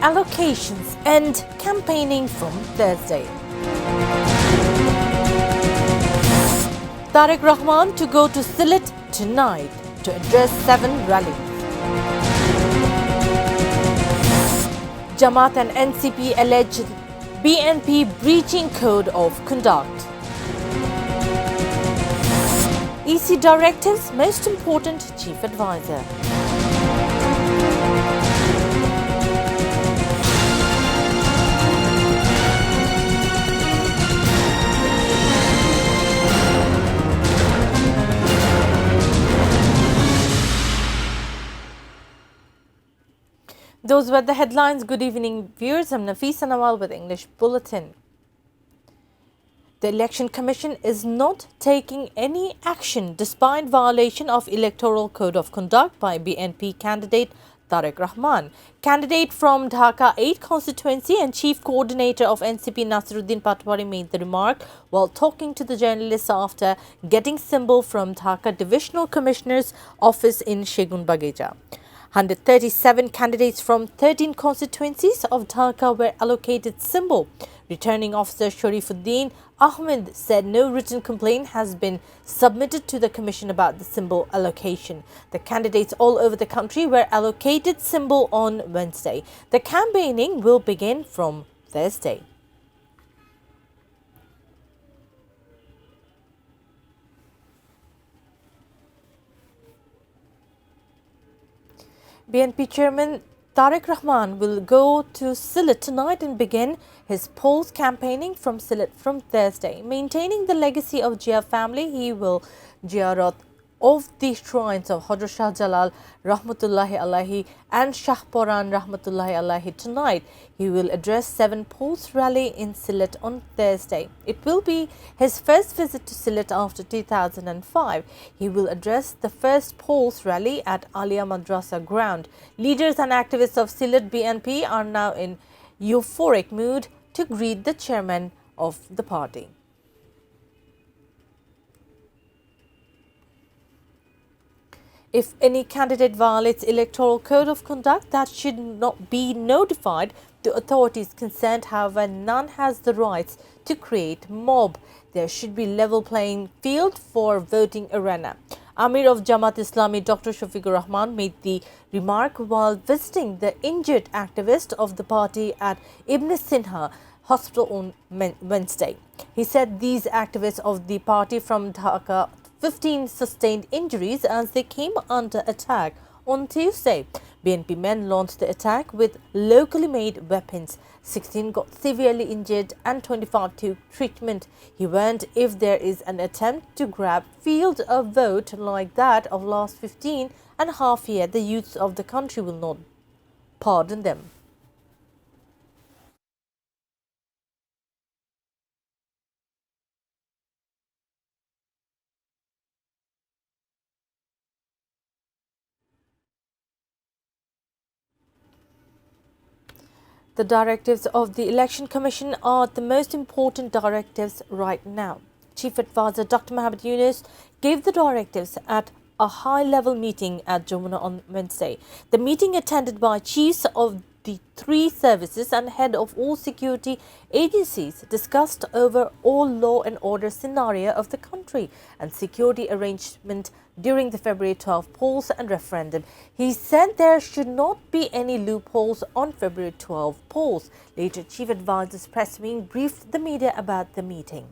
Allocations and campaigning from Thursday. Tariq Rahman to go to Sylhet tonight to address 7 rallies. Jamaat and NCP alleged BNP breaching code of conduct. EC directives most important chief advisor. Those were the headlines. Good evening, viewers. I'm Nafisa Nawal with English Bulletin. The Election Commission is not taking any action despite violation of Electoral Code of Conduct by BNP candidate Tariq Rahman. Candidate from Dhaka 8 constituency and Chief Coordinator of NCP Nasiruddin Patwari made the remark while talking to the journalists after getting symbol from Dhaka Divisional Commissioner's office in Shegun Bageja. 137 candidates from 13 constituencies of Dhaka were allocated symbol. Returning Officer Sharifuddin Ahmed said no written complaint has been submitted to the Commission about the symbol allocation. The candidates all over the country were allocated symbol on Wednesday. The campaigning will begin from Thursday. BNP Chairman Tariq Rahman will go to Sylhet tonight and begin his polls campaigning from Sylhet from Thursday. Maintaining the legacy of Jia family, he will ziyarat of the shrines of Hadrat Shah Jalal Rahmatullahi Alaihi and Shah Poran Rahmatullahi Alaihi tonight. He will address 7 polls rally in Sylhet on Thursday. It will be his first visit to Sylhet after 2005. He will address the first polls rally at Alia Madrasa ground. Leaders and activists of Sylhet BNP are now in euphoric mood to greet the chairman of the party. If any candidate violates Electoral Code of Conduct, that should not be notified to authorities concerned. However, none has the rights to create mob. There should be level playing field for voting arena. Amir of Jamaat Islami Dr. Shafiqur Rahman made the remark while visiting the injured activist of the party at Ibn Sinha Hospital on Wednesday. He said these activists of the party from Dhaka 15 sustained injuries as they came under attack on Tuesday. BNP men launched the attack with locally made weapons. 16 got severely injured and 25 took treatment. He warned if there is an attempt to grab field a vote like that of last 15 and a half year, the youths of the country will not pardon them. The directives of the Election Commission are the most important directives right now. Chief Advisor Dr. Mohammed Yunus gave the directives at a high-level meeting at Jamuna on Wednesday. The meeting, attended by chiefs of the 3 services and head of all security agencies, discussed overall law and order scenario of the country and security arrangement during the February 12 polls and referendum. He said there should not be any loopholes on February 12 polls. Later, Chief Advisor's press wing briefed the media about the meeting.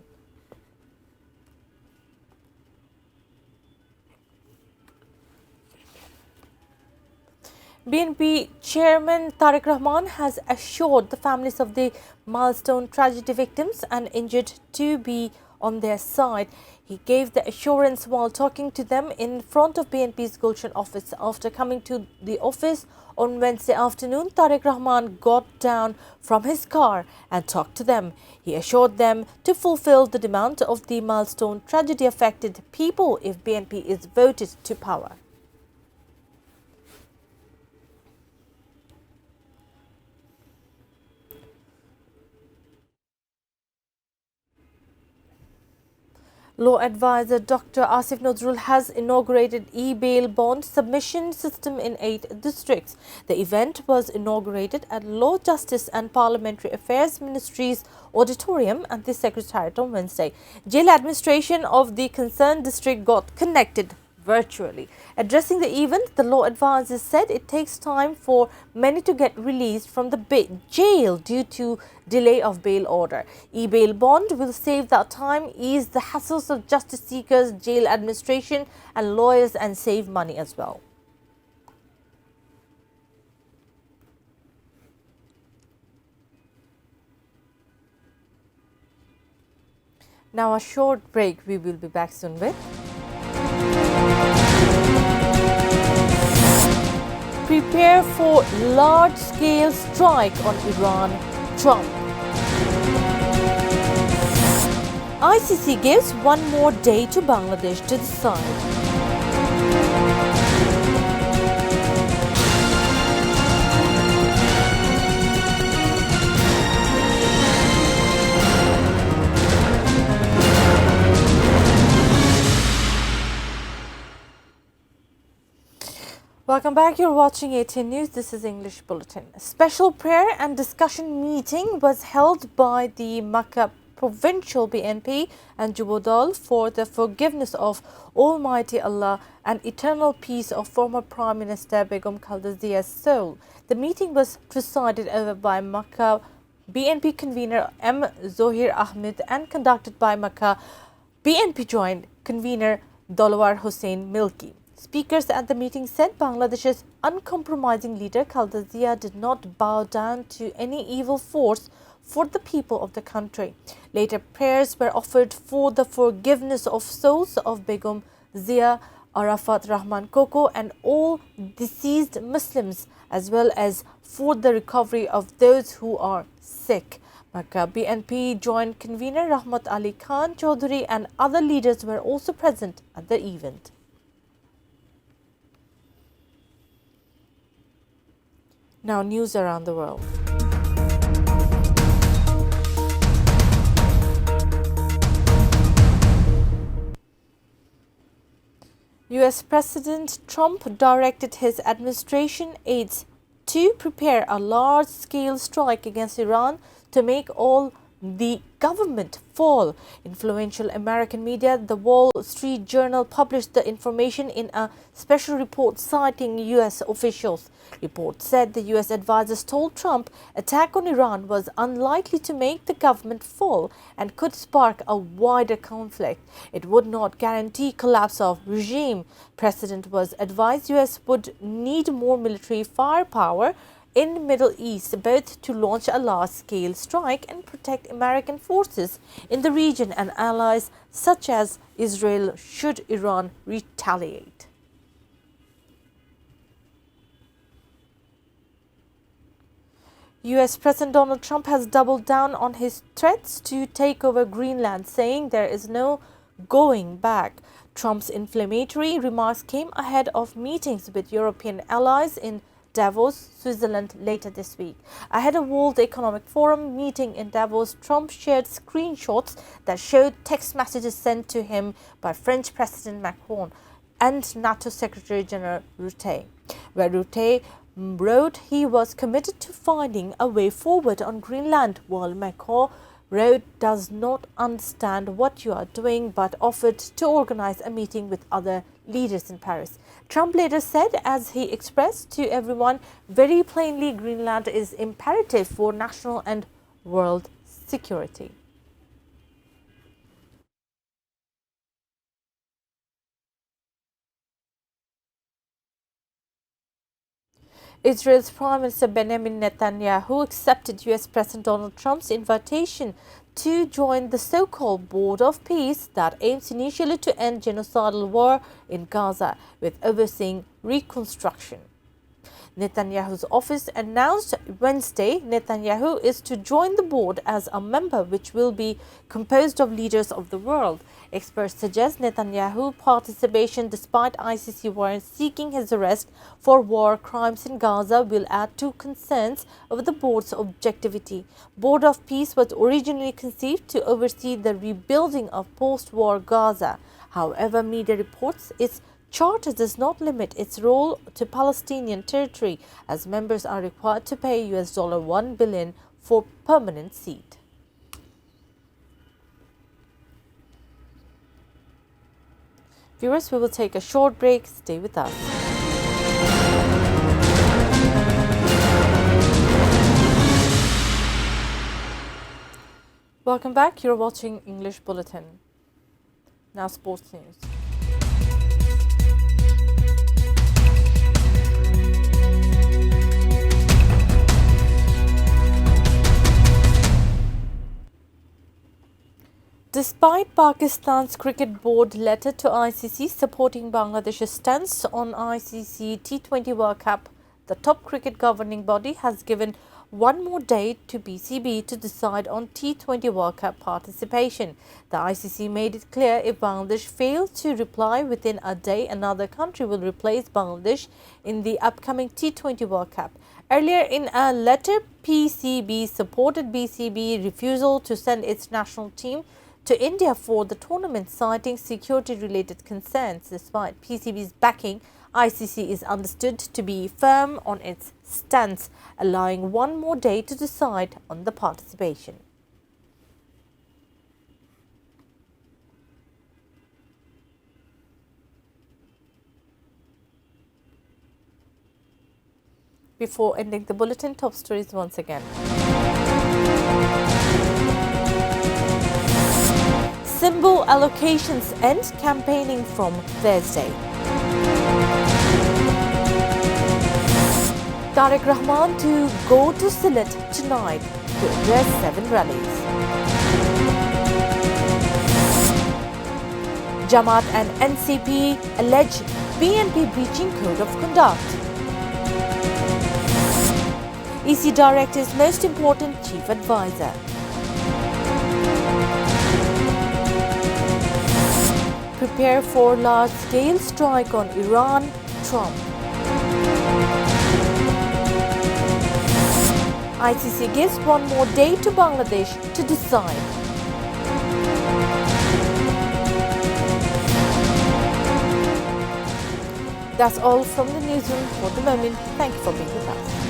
BNP Chairman Tariq Rahman has assured the families of the milestone tragedy victims and injured to be on their side. He gave the assurance while talking to them in front of BNP's Gulshan office. After coming to the office on Wednesday afternoon, Tariq Rahman got down from his car and talked to them. He assured them to fulfill the demand of the milestone tragedy affected people if BNP is voted to power. Law advisor Dr. Asif Nazrul has inaugurated e-bail bond submission system in 8 districts. The event was inaugurated at Law, Justice and Parliamentary Affairs Ministry's auditorium at the Secretariat on Wednesday. Jail administration of the concerned district got connected virtually. Addressing the event, the law advisor said it takes time for many to get released from the jail due to delay of bail order. E-bail bond will save that time, ease the hassles of justice seekers, jail administration and lawyers, and save money as well. Now a short break. We will be back soon with. Prepare for large-scale strike on Iran, Trump. ICC gives one more day to Bangladesh to decide. Welcome back. You're watching ATN News. This is English Bulletin. A special prayer and discussion meeting was held by the Makkah Provincial BNP and Jubodal for the forgiveness of Almighty Allah and eternal peace of former Prime Minister Begum Khaleda Zia's soul. The meeting was presided over by Makkah BNP convener M. Zohir Ahmed and conducted by Makkah BNP Joint Convener Dolwar Hussain Milki. Speakers at the meeting said Bangladesh's uncompromising leader Khaleda Zia did not bow down to any evil force for the people of the country. Later, prayers were offered for the forgiveness of souls of Begum Zia, Arafat Rahman Koko and all deceased Muslims, as well as for the recovery of those who are sick. Makkah BNP Joint Convener Rahmat Ali Khan Chaudhary and other leaders were also present at the event. Now, news around the world. US President Trump directed his administration aides to prepare a large-scale strike against Iran to make all the government fall. Influential American media, the Wall Street Journal, published the information in a special report citing US officials. Report said the US advisors told Trump attack on Iran was unlikely to make the government fall and could spark a wider conflict. It would not guarantee collapse of regime. President was advised US would need more military firepower in the Middle East, both to launch a large-scale strike and protect American forces in the region and allies such as Israel should Iran retaliate. US President Donald Trump has doubled down on his threats to take over Greenland, saying there is no going back. Trump's inflammatory remarks came ahead of meetings with European allies in Davos, Switzerland later this week. Ahead of World Economic Forum meeting in Davos, Trump shared screenshots that showed text messages sent to him by French President Macron and NATO Secretary General Rutte, where Rutte wrote he was committed to finding a way forward on Greenland, while Macron wrote does not understand what you are doing but offered to organize a meeting with other leaders in Paris. Trump later said, as he expressed to everyone very plainly, Greenland is imperative for national and world security. Israel's Prime Minister Benjamin Netanyahu accepted US President Donald Trump's invitation to join the so-called Board of Peace that aims initially to end genocidal war in Gaza with overseeing reconstruction. Netanyahu's office announced Wednesday Netanyahu is to join the board as a member, which will be composed of leaders of the world. Experts suggest Netanyahu's participation, despite ICC warrants seeking his arrest for war crimes in Gaza, will add to concerns over the board's objectivity. Board of Peace was originally conceived to oversee the rebuilding of post-war Gaza. However, media reports its charter does not limit its role to Palestinian territory, as members are required to pay $1 billion for permanent seat. Viewers, we will take a short break. Stay with us. Welcome back. You're watching English Bulletin. Now sports news. Despite Pakistan's cricket board letter to ICC supporting Bangladesh's stance on ICC T20 World Cup, the top cricket governing body has given one more day to BCB to decide on T20 World Cup participation. The ICC made it clear if Bangladesh fails to reply within a day, another country will replace Bangladesh in the upcoming T20 World Cup. Earlier in a letter, PCB supported BCB refusal to send its national team to India for the tournament, citing security-related concerns. Despite PCB's backing, ICC is understood to be firm on its stance, allowing one more day to decide on the participation. Before ending the bulletin, top stories once again. Symbol allocations end campaigning from Thursday. Tariq Rahman to go to Sylhet tonight to address 7 rallies. Jamaat and NCP allege BNP breaching code of conduct. EC Director's most important chief advisor. Prepare for large-scale strike on Iran, Trump. ICC gives one more day to Bangladesh to decide. That's all from the newsroom for the moment. Thank you for being with us.